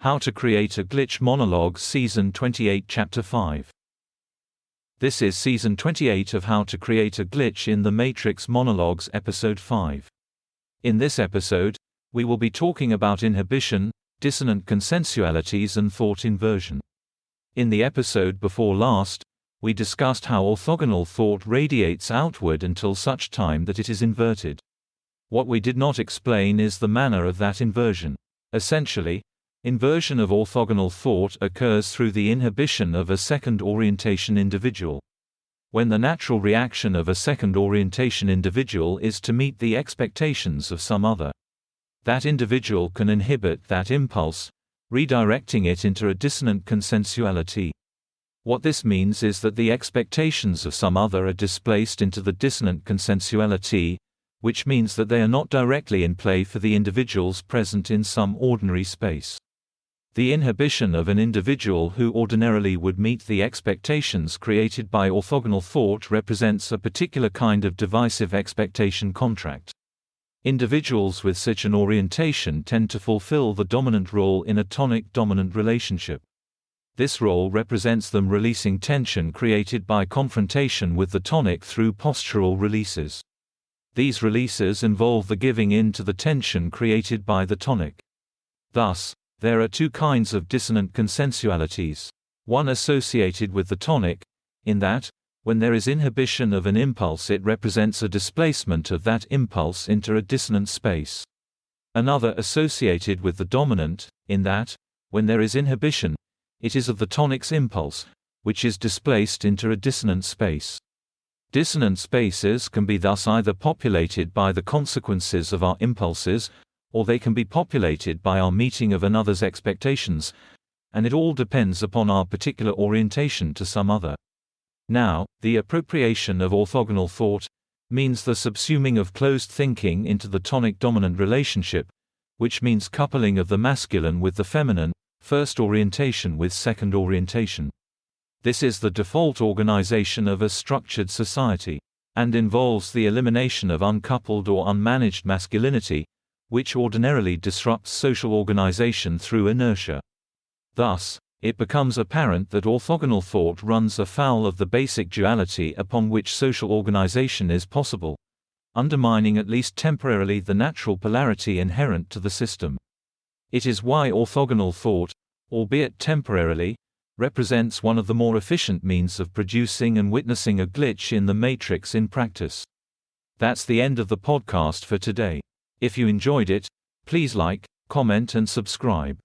How to Create a Glitch Monologues Season 28 Chapter 5. This is Season 28 of How to Create a Glitch in the Matrix Monologues Episode 5. In this episode, we will be talking about inhibition, dissonant consensualities and thought inversion. In the episode before last, we discussed how orthogonal thought radiates outward until such time that it is inverted. What we did not explain is the manner of that inversion. Essentially, inversion of orthogonal thought occurs through the inhibition of a second orientation individual. When the natural reaction of a second orientation individual is to meet the expectations of some other, that individual can inhibit that impulse, redirecting it into a dissonant consensuality. What this means is that the expectations of some other are displaced into the dissonant consensuality, which means that they are not directly in play for the individuals present in some ordinary space. The inhibition of an individual who ordinarily would meet the expectations created by orthogonal thought represents a particular kind of divisive expectation contract. Individuals with such an orientation tend to fulfill the dominant role in a tonic-dominant relationship. This role represents them releasing tension created by confrontation with the tonic through postural releases. These releases involve the giving in to the tension created by the tonic. Thus, there are two kinds of dissonant consensualities. One associated with the tonic, in that, when there is inhibition of an impulse it represents a displacement of that impulse into a dissonant space. Another associated with the dominant, in that, when there is inhibition, it is of the tonic's impulse, which is displaced into a dissonant space. Dissonant spaces can be thus either populated by the consequences of our impulses, or they can be populated by our meeting of another's expectations, and it all depends upon our particular orientation to some other. Now, the appropriation of orthogonal thought means the subsuming of closed thinking into the tonic-dominant relationship, which means coupling of the masculine with the feminine, first orientation with second orientation. This is the default organization of a structured society, and involves the elimination of uncoupled or unmanaged masculinity, which ordinarily disrupts social organization through inertia. Thus, it becomes apparent that orthogonal thought runs afoul of the basic duality upon which social organization is possible, undermining at least temporarily the natural polarity inherent to the system. It is why orthogonal thought, albeit temporarily, represents one of the more efficient means of producing and witnessing a glitch in the matrix in practice. That's the end of the podcast for today. If you enjoyed it, please like, comment and subscribe.